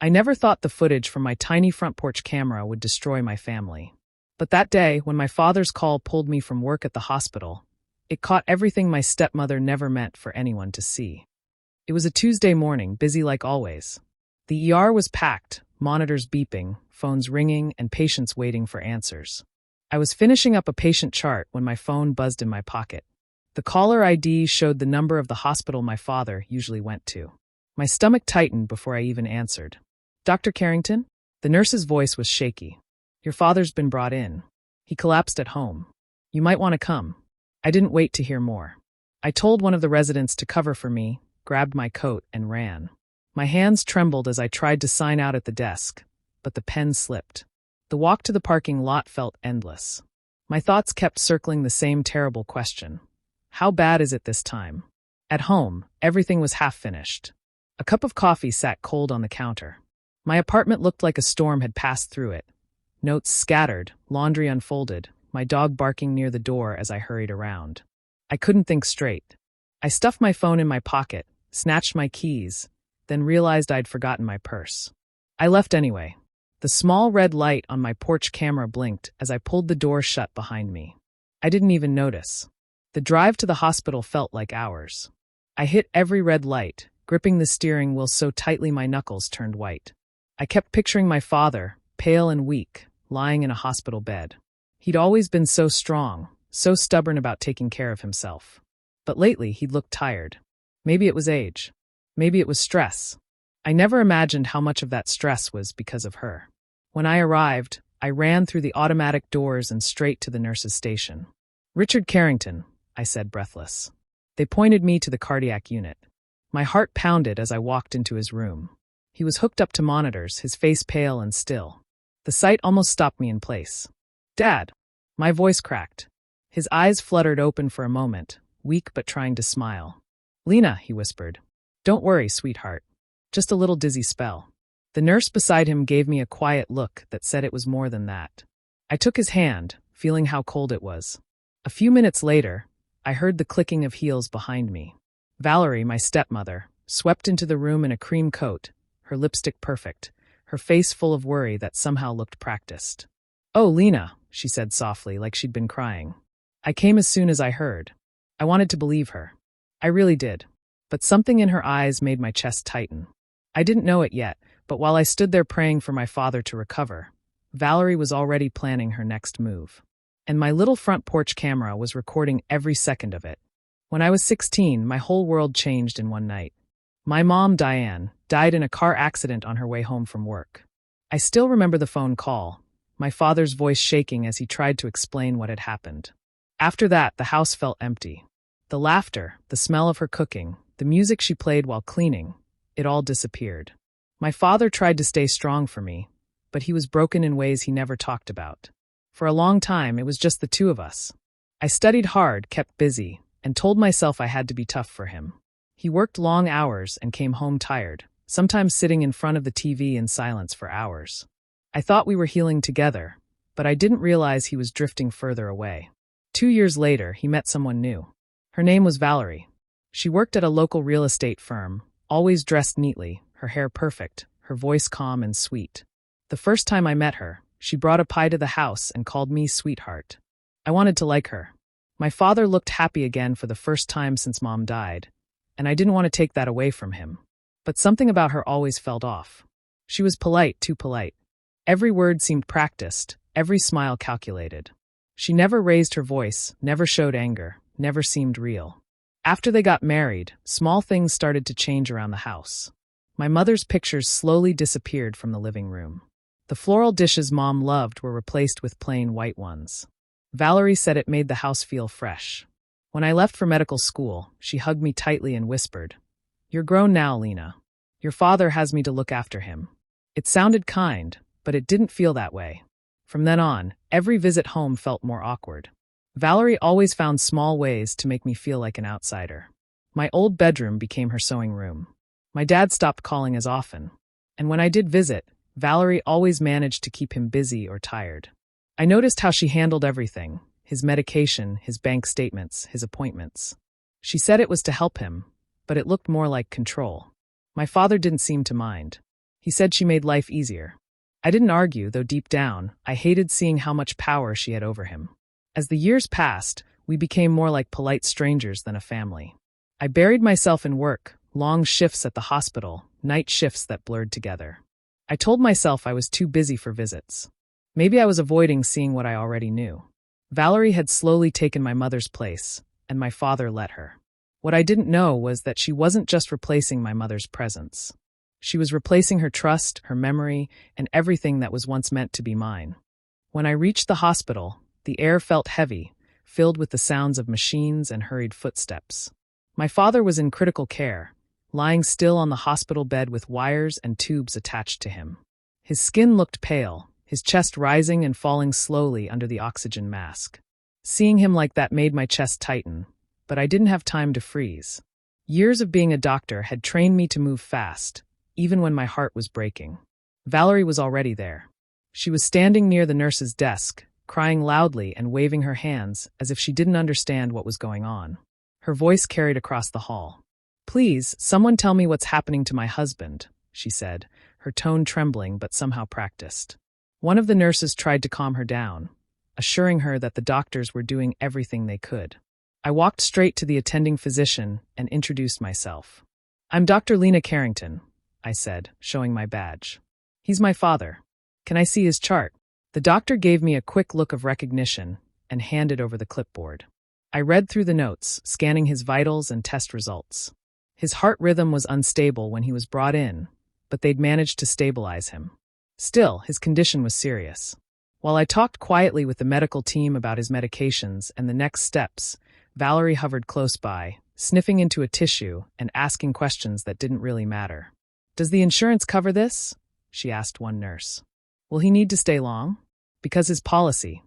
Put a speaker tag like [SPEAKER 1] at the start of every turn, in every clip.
[SPEAKER 1] I never thought the footage from my tiny front porch camera would destroy my family. But that day, when my father's call pulled me from work at the hospital, it caught everything my stepmother never meant for anyone to see. It was a Tuesday morning, busy like always. The ER was packed, monitors beeping, phones ringing, and patients waiting for answers. I was finishing up a patient chart when my phone buzzed in my pocket. The caller ID showed the number of the hospital my father usually went to. My stomach tightened before I even answered. "Dr. Carrington?" The nurse's voice was shaky. "Your father's been brought in. He collapsed at home. You might want to come." I didn't wait to hear more. I told one of the residents to cover for me, grabbed my coat, and ran. My hands trembled as I tried to sign out at the desk, but the pen slipped. The walk to the parking lot felt endless. My thoughts kept circling the same terrible question. How bad is it this time? At home, everything was half finished. A cup of coffee sat cold on the counter. My apartment looked like a storm had passed through it. Notes scattered, laundry unfolded, my dog barking near the door as I hurried around. I couldn't think straight. I stuffed my phone in my pocket, snatched my keys, then realized I'd forgotten my purse. I left anyway. The small red light on my porch camera blinked as I pulled the door shut behind me. I didn't even notice. The drive to the hospital felt like hours. I hit every red light, gripping the steering wheel so tightly my knuckles turned white. I kept picturing my father, pale and weak, lying in a hospital bed. He'd always been so strong, so stubborn about taking care of himself. But lately he'd looked tired. Maybe it was age. Maybe it was stress. I never imagined how much of that stress was because of her. When I arrived, I ran through the automatic doors and straight to the nurse's station. "Richard Carrington," I said, breathless. They pointed me to the cardiac unit. My heart pounded as I walked into his room. He was hooked up to monitors, his face pale and still. The sight almost stopped me in place. "Dad!" My voice cracked. His eyes fluttered open for a moment, weak but trying to smile. "Lena," he whispered. "Don't worry, sweetheart. Just a little dizzy spell." The nurse beside him gave me a quiet look that said it was more than that. I took his hand, feeling how cold it was. A few minutes later, I heard the clicking of heels behind me. Valerie, my stepmother, swept into the room in a cream coat, her lipstick perfect, her face full of worry that somehow looked practiced. "Oh, Lena," she said softly, like she'd been crying. I came as soon as I heard. I wanted to believe her. I really did. But something in her eyes made my chest tighten. I didn't know it yet, but while I stood there praying for my father to recover, Valerie was already planning her next move. And my little front porch camera was recording every second of it. When I was 16, my whole world changed in one night. My mom, Diane, died in a car accident on her way home from work. I still remember the phone call, my father's voice shaking as he tried to explain what had happened. After that, the house felt empty. The laughter, the smell of her cooking, the music she played while cleaning, it all disappeared. My father tried to stay strong for me, but he was broken in ways he never talked about. For a long time, it was just the two of us. I studied hard, kept busy, and told myself I had to be tough for him. He worked long hours and came home tired, sometimes sitting in front of the TV in silence for hours. I thought we were healing together, but I didn't realize he was drifting further away. 2 years later, he met someone new. Her name was Valerie. She worked at a local real estate firm, always dressed neatly, her hair perfect, her voice calm and sweet. The first time I met her, she brought a pie to the house and called me sweetheart. I wanted to like her. My father looked happy again for the first time since Mom died, and I didn't want to take that away from him. But something about her always felt off. She was polite, too polite. Every word seemed practiced, every smile calculated. She never raised her voice, never showed anger, never seemed real. After they got married, small things started to change around the house. My mother's pictures slowly disappeared from the living room. The floral dishes Mom loved were replaced with plain white ones. Valerie said it made the house feel fresh. When I left for medical school, she hugged me tightly and whispered, "You're grown now, Lena. Your father has me to look after him." It sounded kind, but it didn't feel that way. From then on, every visit home felt more awkward. Valerie always found small ways to make me feel like an outsider. My old bedroom became her sewing room. My dad stopped calling as often. And when I did visit, Valerie always managed to keep him busy or tired. I noticed how she handled everything, his medication, his bank statements, his appointments. She said it was to help him, but it looked more like control. My father didn't seem to mind. He said she made life easier. I didn't argue, though deep down, I hated seeing how much power she had over him. As the years passed, we became more like polite strangers than a family. I buried myself in work, long shifts at the hospital, night shifts that blurred together. I told myself I was too busy for visits. Maybe I was avoiding seeing what I already knew. Valerie had slowly taken my mother's place, and my father let her. What I didn't know was that she wasn't just replacing my mother's presence. She was replacing her trust, her memory, and everything that was once meant to be mine. When I reached the hospital, the air felt heavy, filled with the sounds of machines and hurried footsteps. My father was in critical care, lying still on the hospital bed with wires and tubes attached to him. His skin looked pale, his chest rising and falling slowly under the oxygen mask. Seeing him like that made my chest tighten, but I didn't have time to freeze. Years of being a doctor had trained me to move fast, even when my heart was breaking. Valerie was already there. She was standing near the nurse's desk, crying loudly and waving her hands as if she didn't understand what was going on. Her voice carried across the hall. "Please, someone tell me what's happening to my husband," she said, her tone trembling but somehow practiced. One of the nurses tried to calm her down, assuring her that the doctors were doing everything they could. I walked straight to the attending physician and introduced myself. "I'm Dr. Lena Carrington," I said, showing my badge. "He's my father. Can I see his chart?" The doctor gave me a quick look of recognition and handed over the clipboard. I read through the notes, scanning his vitals and test results. His heart rhythm was unstable when he was brought in, but they'd managed to stabilize him. Still, his condition was serious. While I talked quietly with the medical team about his medications and the next steps, Valerie hovered close by, sniffing into a tissue and asking questions that didn't really matter. "Does the insurance cover this?" she asked one nurse. "Will he need to stay long?" "Because his policy."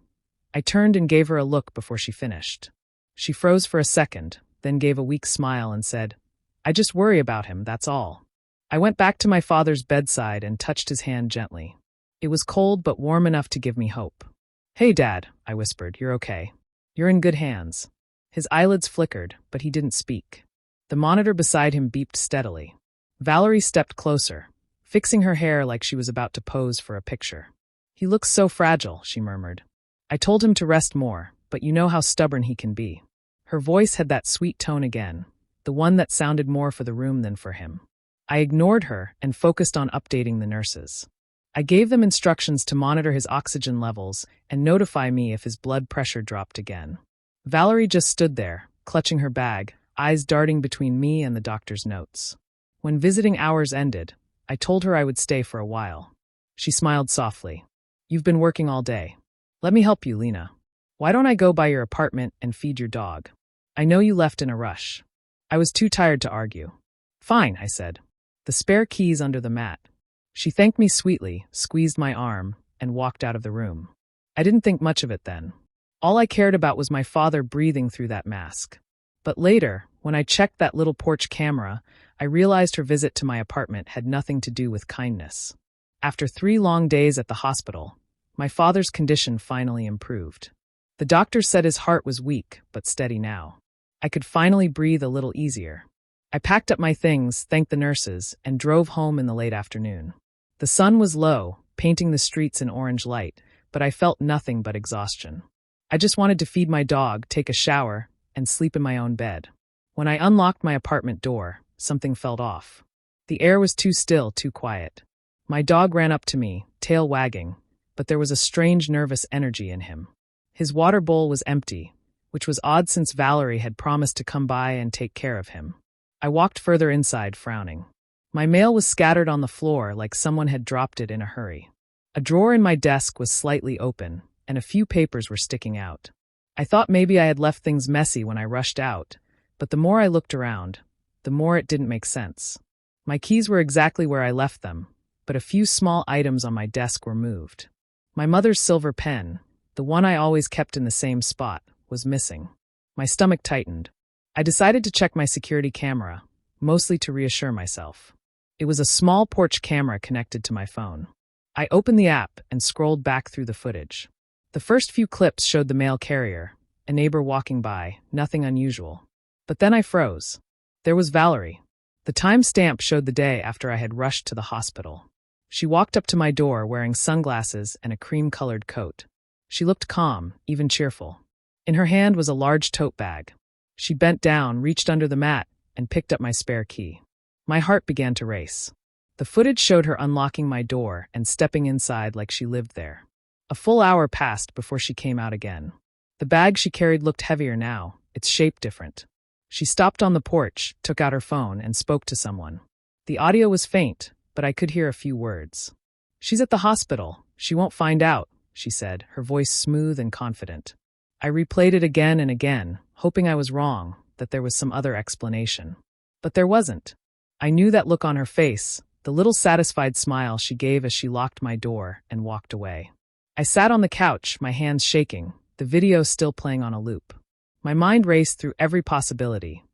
[SPEAKER 1] I turned and gave her a look before she finished. She froze for a second, then gave a weak smile and said, "I just worry about him, that's all." I went back to my father's bedside and touched his hand gently. It was cold but warm enough to give me hope. "Hey, Dad," I whispered, "you're okay. You're in good hands." His eyelids flickered, but he didn't speak. The monitor beside him beeped steadily. Valerie stepped closer, fixing her hair like she was about to pose for a picture. "He looks so fragile," she murmured. "I told him to rest more, but you know how stubborn he can be." Her voice had that sweet tone again, the one that sounded more for the room than for him. I ignored her and focused on updating the nurses. I gave them instructions to monitor his oxygen levels and notify me if his blood pressure dropped again. Valerie just stood there, clutching her bag, eyes darting between me and the doctor's notes. When visiting hours ended, I told her I would stay for a while. She smiled softly. "You've been working all day. Let me help you, Lena. Why don't I go by your apartment and feed your dog? I know you left in a rush." I was too tired to argue. "Fine," I said. "The spare key's under the mat." She thanked me sweetly, squeezed my arm, and walked out of the room. I didn't think much of it then. All I cared about was my father breathing through that mask. But later, when I checked that little porch camera, I realized her visit to my apartment had nothing to do with kindness. After 3 long days at the hospital, my father's condition finally improved. The doctor said his heart was weak, but steady now. I could finally breathe a little easier. I packed up my things, thanked the nurses, and drove home in the late afternoon. The sun was low, painting the streets in orange light, but I felt nothing but exhaustion. I just wanted to feed my dog, take a shower, and sleep in my own bed. When I unlocked my apartment door, something felt off. The air was too still, too quiet. My dog ran up to me, tail wagging, but there was a strange nervous energy in him. His water bowl was empty, which was odd since Valerie had promised to come by and take care of him. I walked further inside, frowning. My mail was scattered on the floor like someone had dropped it in a hurry. A drawer in my desk was slightly open, and a few papers were sticking out. I thought maybe I had left things messy when I rushed out, but the more I looked around, the more it didn't make sense. My keys were exactly where I left them, but a few small items on my desk were moved. My mother's silver pen, the one I always kept in the same spot, was missing. My stomach tightened. I decided to check my security camera, mostly to reassure myself. It was a small porch camera connected to my phone. I opened the app and scrolled back through the footage. The first few clips showed the mail carrier, a neighbor walking by, nothing unusual. But then I froze. There was Valerie. The time stamp showed the day after I had rushed to the hospital. She walked up to my door wearing sunglasses and a cream-colored coat. She looked calm, even cheerful. In her hand was a large tote bag. She bent down, reached under the mat, and picked up my spare key. My heart began to race. The footage showed her unlocking my door and stepping inside like she lived there. A full hour passed before she came out again. The bag she carried looked heavier now, its shape different. She stopped on the porch, took out her phone, and spoke to someone. The audio was faint, but I could hear a few words. "She's at the hospital. She won't find out," she said, her voice smooth and confident. I replayed it again and again, hoping I was wrong, that there was some other explanation. But there wasn't. I knew that look on her face, the little satisfied smile she gave as she locked my door and walked away. I sat on the couch, my hands shaking, the video still playing on a loop. My mind raced through every possibility.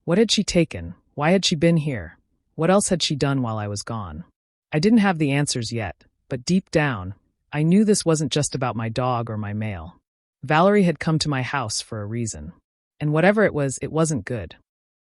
[SPEAKER 1] What had she taken? Why had she been here? What else had she done while I was gone? I didn't have the answers yet, but deep down, I knew this wasn't just about my dog or my mail. Valerie had come to my house for a reason. And whatever it wasn't good.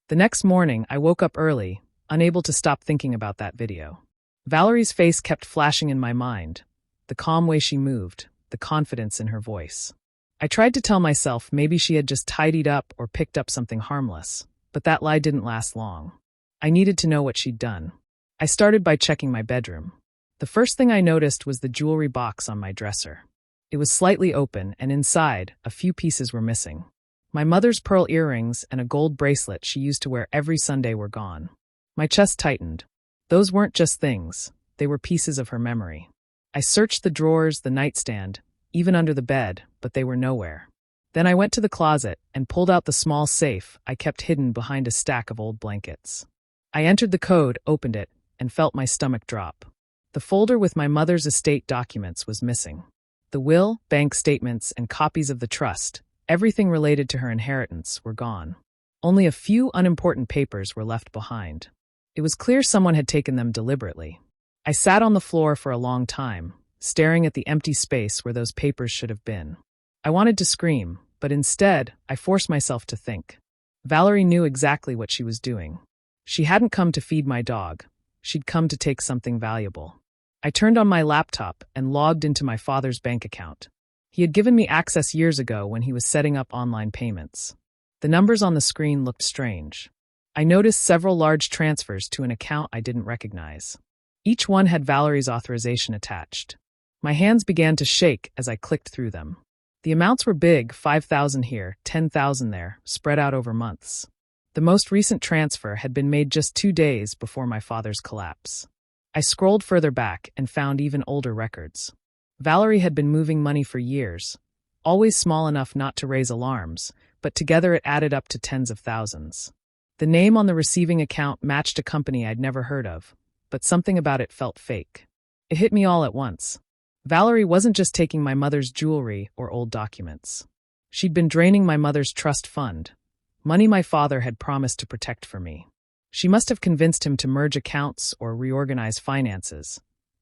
[SPEAKER 1] The next morning, I woke up early, unable to stop thinking about that video. Valerie's face kept flashing in my mind, the calm way she moved, the confidence in her voice. I tried to tell myself maybe she had just tidied up or picked up something harmless, but that lie didn't last long. I needed to know what she'd done. I started by checking my bedroom. The first thing I noticed was the jewelry box on my dresser. It was slightly open, and inside, a few pieces were missing. My mother's pearl earrings and a gold bracelet she used to wear every Sunday were gone. My chest tightened. Those weren't just things, they were pieces of her memory. I searched the drawers, the nightstand, even under the bed, but they were nowhere. Then I went to the closet and pulled out the small safe I kept hidden behind a stack of old blankets. I entered the code, opened it, and felt my stomach drop. The folder with my mother's estate documents was missing. The will, bank statements, and copies of the trust, everything related to her inheritance, were gone. Only a few unimportant papers were left behind. It was clear someone had taken them deliberately. I sat on the floor for a long time, staring at the empty space where those papers should have been. I wanted to scream, but instead, I forced myself to think. Valerie knew exactly what she was doing. She hadn't come to feed my dog. She'd come to take something valuable. I turned on my laptop and logged into my father's bank account. He had given me access years ago when he was setting up online payments. The numbers on the screen looked strange. I noticed several large transfers to an account I didn't recognize. Each one had Valerie's authorization attached. My hands began to shake as I clicked through them. The amounts were big, 5,000 here, 10,000 there, spread out over months. The most recent transfer had been made just 2 days before my father's collapse. I scrolled further back and found even older records. Valerie had been moving money for years, always small enough not to raise alarms, but together it added up to tens of thousands. The name on the receiving account matched a company I'd never heard of, but something about it felt fake. It hit me all at once. Valerie wasn't just taking my mother's jewelry or old documents. She'd been draining my mother's trust fund, money my father had promised to protect for me. She must have convinced him to merge accounts or reorganize finances,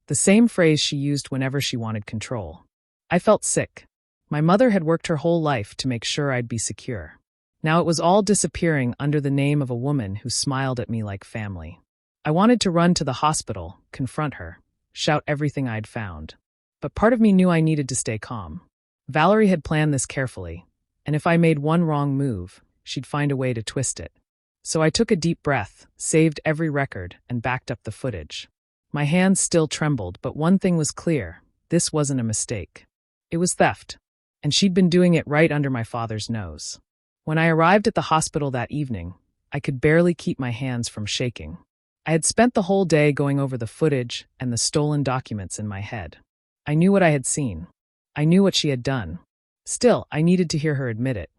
[SPEAKER 1] the same phrase she used whenever she wanted control. I felt sick. My mother had worked her whole life to make sure I'd be secure. Now it was all disappearing under the name of a woman who smiled at me like family. I wanted to run to the hospital, confront her, shout everything I'd found. But part of me knew I needed to stay calm. Valerie had planned this carefully, and if I made one wrong move, she'd find a way to twist it. So I took a deep breath, saved every record, and backed up the footage. My hands still trembled, but one thing was clear. This wasn't a mistake. It was theft, and she'd been doing it right under my father's nose. When I arrived at the hospital that evening, I could barely keep my hands from shaking. I had spent the whole day going over the footage and the stolen documents in my head. I knew what I had seen. I knew what she had done. Still, I needed to hear her admit it.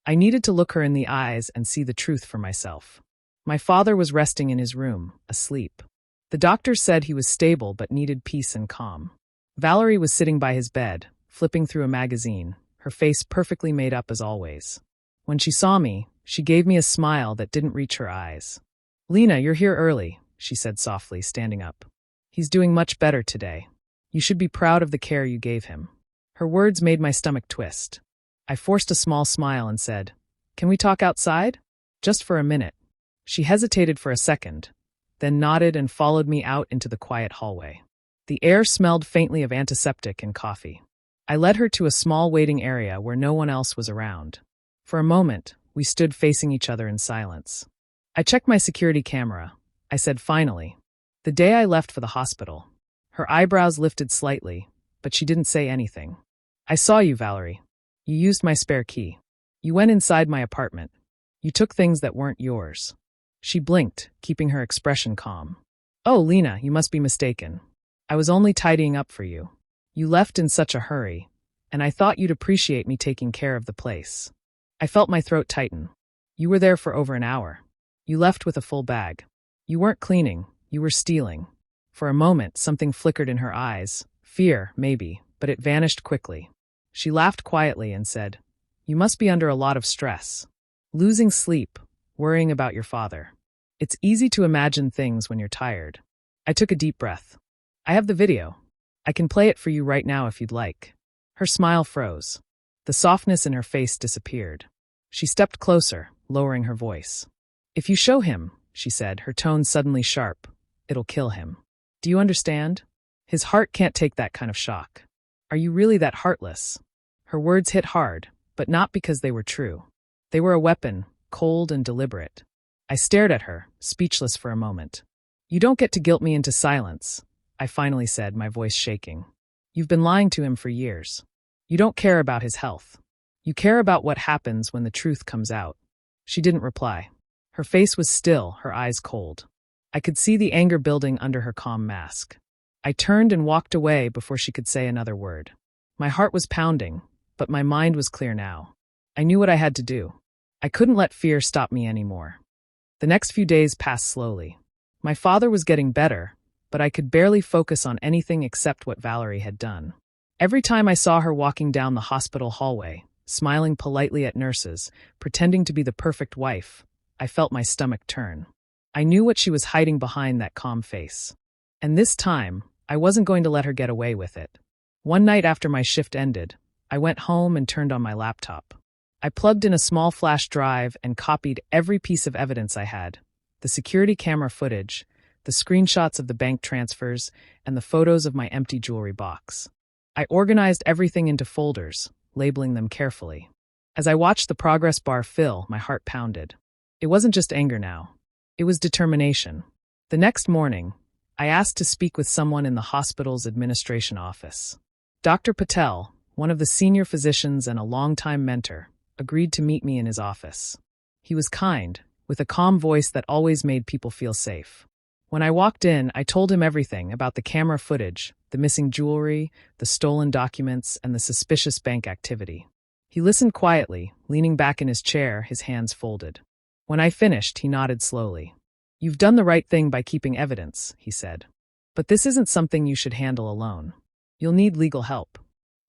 [SPEAKER 1] I needed to look her in the eyes and see the truth for myself. My father was resting in his room, asleep. The doctors said he was stable but needed peace and calm. Valerie was sitting by his bed, flipping through a magazine, her face perfectly made up as always. When she saw me, she gave me a smile that didn't reach her eyes. "Lena, you're here early," she said softly, standing up. "He's doing much better today. You should be proud of the care you gave him." Her words made my stomach twist. I forced a small smile and said, "Can we talk outside? Just for a minute." She hesitated for a second, then nodded and followed me out into the quiet hallway. The air smelled faintly of antiseptic and coffee. I led her to a small waiting area where no one else was around. For a moment, we stood facing each other in silence. I checked my security camera. I said finally, "The day I left for the hospital." Her eyebrows lifted slightly, but she didn't say anything. "I saw you, Valerie. You used my spare key. You went inside my apartment. You took things that weren't yours." She blinked, keeping her expression calm. "Oh, Lena, you must be mistaken. I was only tidying up for you. You left in such a hurry, and I thought you'd appreciate me taking care of the place." I felt my throat tighten. "You were there for over an hour. You left with a full bag. You weren't cleaning, you were stealing." For a moment, something flickered in her eyes. Fear, maybe, but it vanished quickly. She laughed quietly and said, "You must be under a lot of stress. Losing sleep, worrying about your father. It's easy to imagine things when you're tired." I took a deep breath. "I have the video. I can play it for you right now if you'd like." Her smile froze. The softness in her face disappeared. She stepped closer, lowering her voice. "If you show him," she said, her tone suddenly sharp, "it'll kill him. Do you understand? His heart can't take that kind of shock. Are you really that heartless?" Her words hit hard, but not because they were true. They were a weapon, cold and deliberate. I stared at her, speechless for a moment. "You don't get to guilt me into silence," I finally said, my voice shaking. "You've been lying to him for years. You don't care about his health. You care about what happens when the truth comes out." She didn't reply. Her face was still, her eyes cold. I could see the anger building under her calm mask. I turned and walked away before she could say another word. My heart was pounding, but my mind was clear now. I knew what I had to do. I couldn't let fear stop me anymore. The next few days passed slowly. My father was getting better, but I could barely focus on anything except what Valerie had done. Every time I saw her walking down the hospital hallway, smiling politely at nurses, pretending to be the perfect wife, I felt my stomach turn. I knew what she was hiding behind that calm face. And this time, I wasn't going to let her get away with it. One night after my shift ended, I went home and turned on my laptop. I plugged in a small flash drive and copied every piece of evidence I had: the security camera footage, the screenshots of the bank transfers, and the photos of my empty jewelry box. I organized everything into folders, labeling them carefully. As I watched the progress bar fill, my heart pounded. It wasn't just anger now. It was determination. The next morning, I asked to speak with someone in the hospital's administration office. Dr. Patel, one of the senior physicians and a longtime mentor, agreed to meet me in his office. He was kind, with a calm voice that always made people feel safe. When I walked in, I told him everything about the camera footage, the missing jewelry, the stolen documents, and the suspicious bank activity. He listened quietly, leaning back in his chair, his hands folded. When I finished, he nodded slowly. "You've done the right thing by keeping evidence," he said. "But this isn't something you should handle alone. You'll need legal help."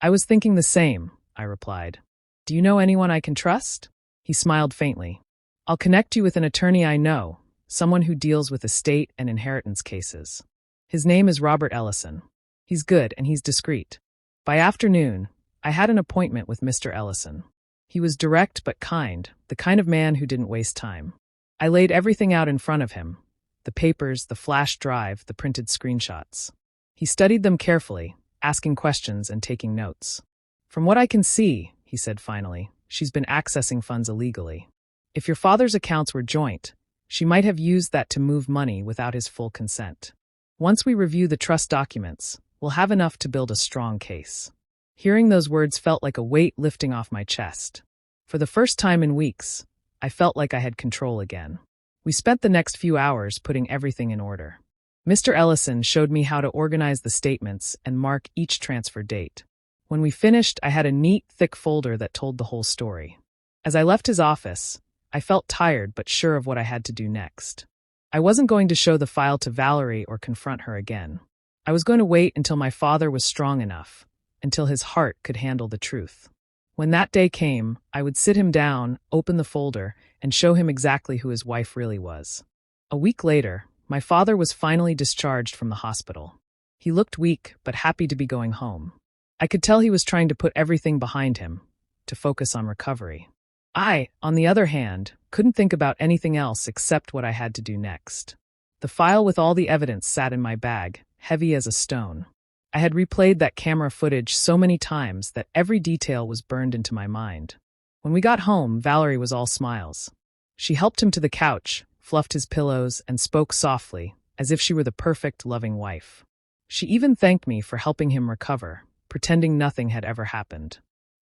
[SPEAKER 1] "I was thinking the same," I replied. "Do you know anyone I can trust?" He smiled faintly. "I'll connect you with an attorney I know, someone who deals with estate and inheritance cases. His name is Robert Ellison. He's good and he's discreet." By afternoon, I had an appointment with Mr. Ellison. He was direct but kind, the kind of man who didn't waste time. I laid everything out in front of him: the papers, the flash drive, the printed screenshots. He studied them carefully, asking questions and taking notes. "From what I can see," he said finally, "she's been accessing funds illegally. If your father's accounts were joint, she might have used that to move money without his full consent. Once we review the trust documents, we'll have enough to build a strong case." Hearing those words felt like a weight lifting off my chest. For the first time in weeks, I felt like I had control again. We spent the next few hours putting everything in order. Mr. Ellison showed me how to organize the statements and mark each transfer date. When we finished, I had a neat, thick folder that told the whole story. As I left his office, I felt tired but sure of what I had to do next. I wasn't going to show the file to Valerie or confront her again. I was going to wait until my father was strong enough, until his heart could handle the truth. When that day came, I would sit him down, open the folder, and show him exactly who his wife really was. A week later, my father was finally discharged from the hospital. He looked weak, but happy to be going home. I could tell he was trying to put everything behind him, to focus on recovery. I, on the other hand, couldn't think about anything else except what I had to do next. The file with all the evidence sat in my bag, heavy as a stone. I had replayed that camera footage so many times that every detail was burned into my mind. When we got home, Valerie was all smiles. She helped him to the couch, fluffed his pillows, and spoke softly, as if she were the perfect, loving wife. She even thanked me for helping him recover, pretending nothing had ever happened.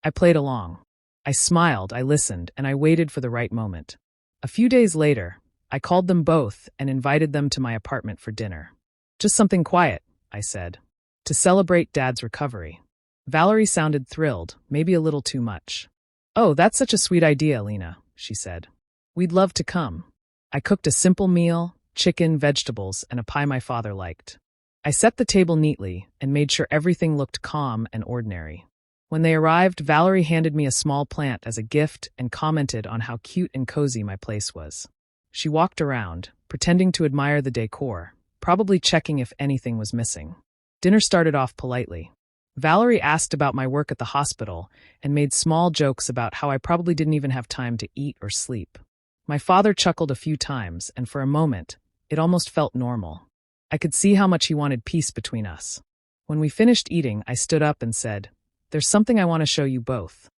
[SPEAKER 1] I played along. I smiled, I listened, and I waited for the right moment. A few days later, I called them both and invited them to my apartment for dinner. Just something quiet, I said, to celebrate Dad's recovery. Valerie sounded thrilled, maybe a little too much. "Oh, that's such a sweet idea, Lena," she said. "We'd love to come." I cooked a simple meal, chicken, vegetables, and a pie my father liked. I set the table neatly and made sure everything looked calm and ordinary. When they arrived, Valerie handed me a small plant as a gift and commented on how cute and cozy my place was. She walked around, pretending to admire the decor, probably checking if anything was missing. Dinner started off politely. Valerie asked about my work at the hospital and made small jokes about how I probably didn't even have time to eat or sleep. My father chuckled a few times, and for a moment, it almost felt normal. I could see how much he wanted peace between us. When we finished eating, I stood up and said, "There's something I want to show you both."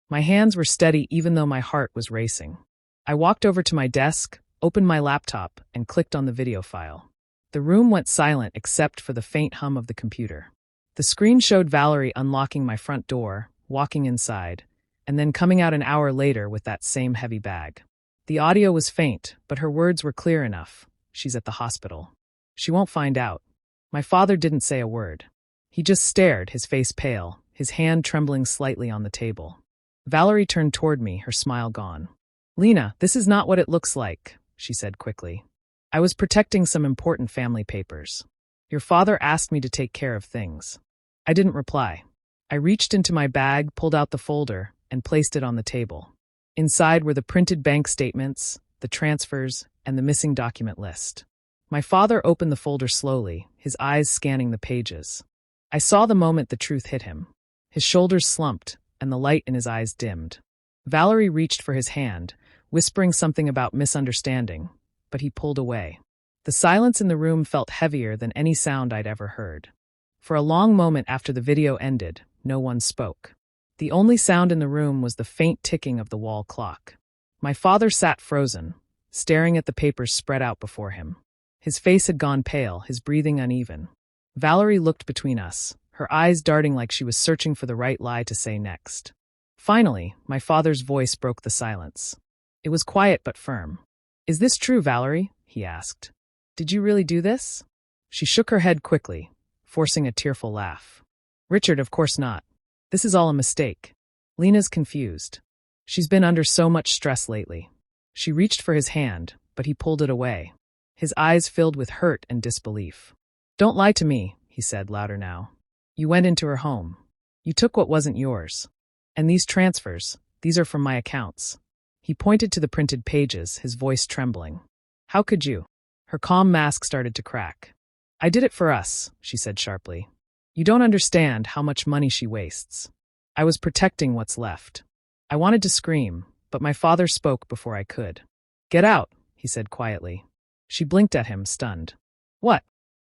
[SPEAKER 1] My hands were steady even though my heart was racing. I walked over to my desk, opened my laptop, and clicked on the video file. The room went silent except for the faint hum of the computer. The screen showed Valerie unlocking my front door, walking inside, and then coming out an hour later with that same heavy bag. The audio was faint, but her words were clear enough. "She's at the hospital. She won't find out." My father didn't say a word. He just stared, his face pale, his hand trembling slightly on the table. Valerie turned toward me, her smile gone. "Lena, this is not what it looks like," she said quickly. "I was protecting some important family papers. Your father asked me to take care of things." I didn't reply. I reached into my bag, pulled out the folder, and placed it on the table. Inside were the printed bank statements, the transfers, and the missing document list. My father opened the folder slowly, his eyes scanning the pages. I saw the moment the truth hit him. His shoulders slumped, and the light in his eyes dimmed. Valerie reached for his hand, whispering something about misunderstanding, but he pulled away. The silence in the room felt heavier than any sound I'd ever heard. For a long moment after the video ended, no one spoke. The only sound in the room was the faint ticking of the wall clock. My father sat frozen, staring at the papers spread out before him. His face had gone pale, his breathing uneven. Valerie looked between us, her eyes darting like she was searching for the right lie to say next. Finally, my father's voice broke the silence. It was quiet but firm. "Is this true, Valerie?" he asked. "Did you really do this?" She shook her head quickly, forcing a tearful laugh. "Richard, of course not. This is all a mistake." Lena's confused. She's been under so much stress lately. She reached for his hand, but he pulled it away. His eyes filled with hurt and disbelief. "Don't lie to me," he said louder now. "You went into her home. You took what wasn't yours. And these transfers, these are from my accounts." He pointed to the printed pages, his voice trembling. "How could you?" Her calm mask started to crack. "I did it for us," she said sharply. "You don't understand how much money she wastes. I was protecting what's left." I wanted to scream, but my father spoke before I could. "Get out," he said quietly. She blinked at him, stunned. "What?"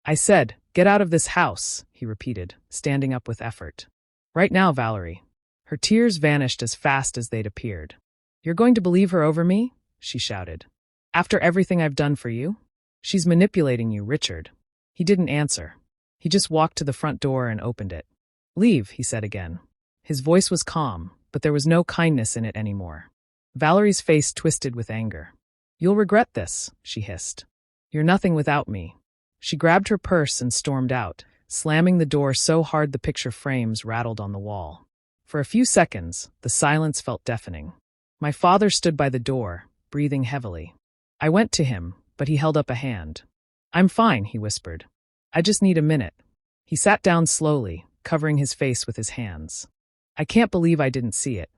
[SPEAKER 1] I said, "Get out of this house," he repeated, standing up with effort. "Right now, Valerie." Her tears vanished as fast as they'd appeared. "You're going to believe her over me?" she shouted. "After everything I've done for you? She's manipulating you, Richard." He didn't answer. He just walked to the front door and opened it. "Leave," he said again. His voice was calm, but there was no kindness in it anymore. Valerie's face twisted with anger. "You'll regret this," she hissed. "You're nothing without me." She grabbed her purse and stormed out, slamming the door so hard the picture frames rattled on the wall. For a few seconds, the silence felt deafening. My father stood by the door, breathing heavily. I went to him, but he held up a hand. "I'm fine," he whispered. "I just need a minute." He sat down slowly, covering his face with his hands. I can't believe I didn't see it.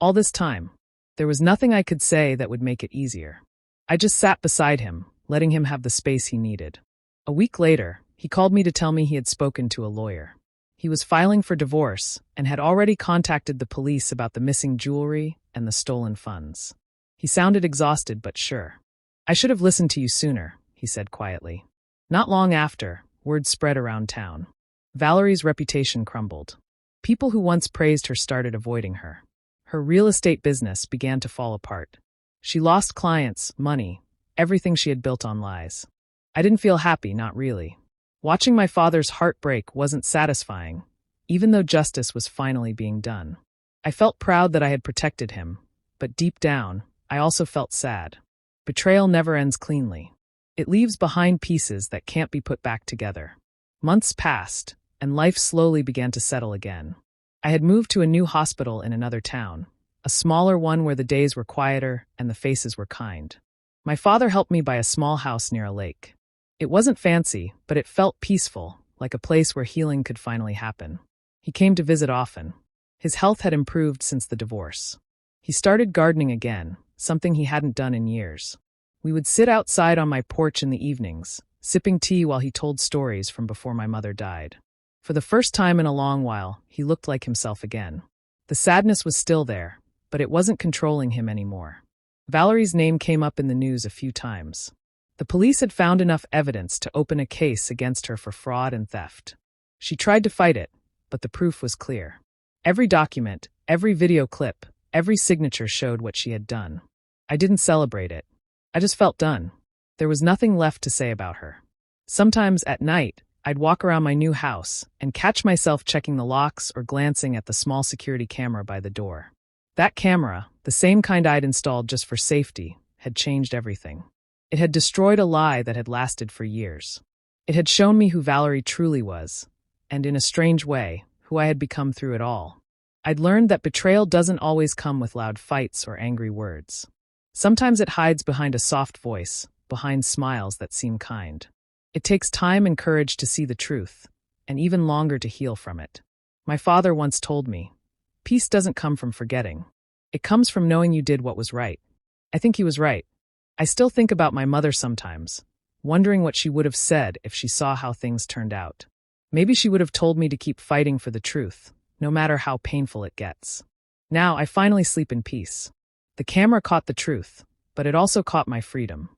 [SPEAKER 1] All this time, there was nothing I could say that would make it easier. I just sat beside him, letting him have the space he needed. A week later, he called me to tell me he had spoken to a lawyer. He was filing for divorce and had already contacted the police about the missing jewelry and the stolen funds. He sounded exhausted but sure. "I should have listened to you sooner," he said quietly. Not long after, word spread around town. Valerie's reputation crumbled. People who once praised her started avoiding her. Her real estate business began to fall apart. She lost clients, money, everything she had built on lies. I didn't feel happy, not really. Watching my father's heart break wasn't satisfying, even though justice was finally being done. I felt proud that I had protected him, but deep down, I also felt sad. Betrayal never ends cleanly. It leaves behind pieces that can't be put back together. Months passed, and life slowly began to settle again. I had moved to a new hospital in another town, a smaller one where the days were quieter and the faces were kind. My father helped me buy a small house near a lake. It wasn't fancy, but it felt peaceful, like a place where healing could finally happen. He came to visit often. His health had improved since the divorce. He started gardening again, something he hadn't done in years. We would sit outside on my porch in the evenings, sipping tea while he told stories from before my mother died. For the first time in a long while, he looked like himself again. The sadness was still there, but it wasn't controlling him anymore. Valerie's name came up in the news a few times. The police had found enough evidence to open a case against her for fraud and theft. She tried to fight it, but the proof was clear. Every document, every video clip, every signature showed what she had done. I didn't celebrate it. I just felt done. There was nothing left to say about her. Sometimes at night, I'd walk around my new house and catch myself checking the locks or glancing at the small security camera by the door. That camera, the same kind I'd installed just for safety, had changed everything. It had destroyed a lie that had lasted for years. It had shown me who Valerie truly was, and in a strange way, who I had become through it all. I'd learned that betrayal doesn't always come with loud fights or angry words. Sometimes it hides behind a soft voice, behind smiles that seem kind. It takes time and courage to see the truth, and even longer to heal from it. My father once told me, "Peace doesn't come from forgetting. It comes from knowing you did what was right." I think he was right. I still think about my mother sometimes, wondering what she would have said if she saw how things turned out. Maybe she would have told me to keep fighting for the truth, no matter how painful it gets. Now I finally sleep in peace. The camera caught the truth, but it also caught my freedom.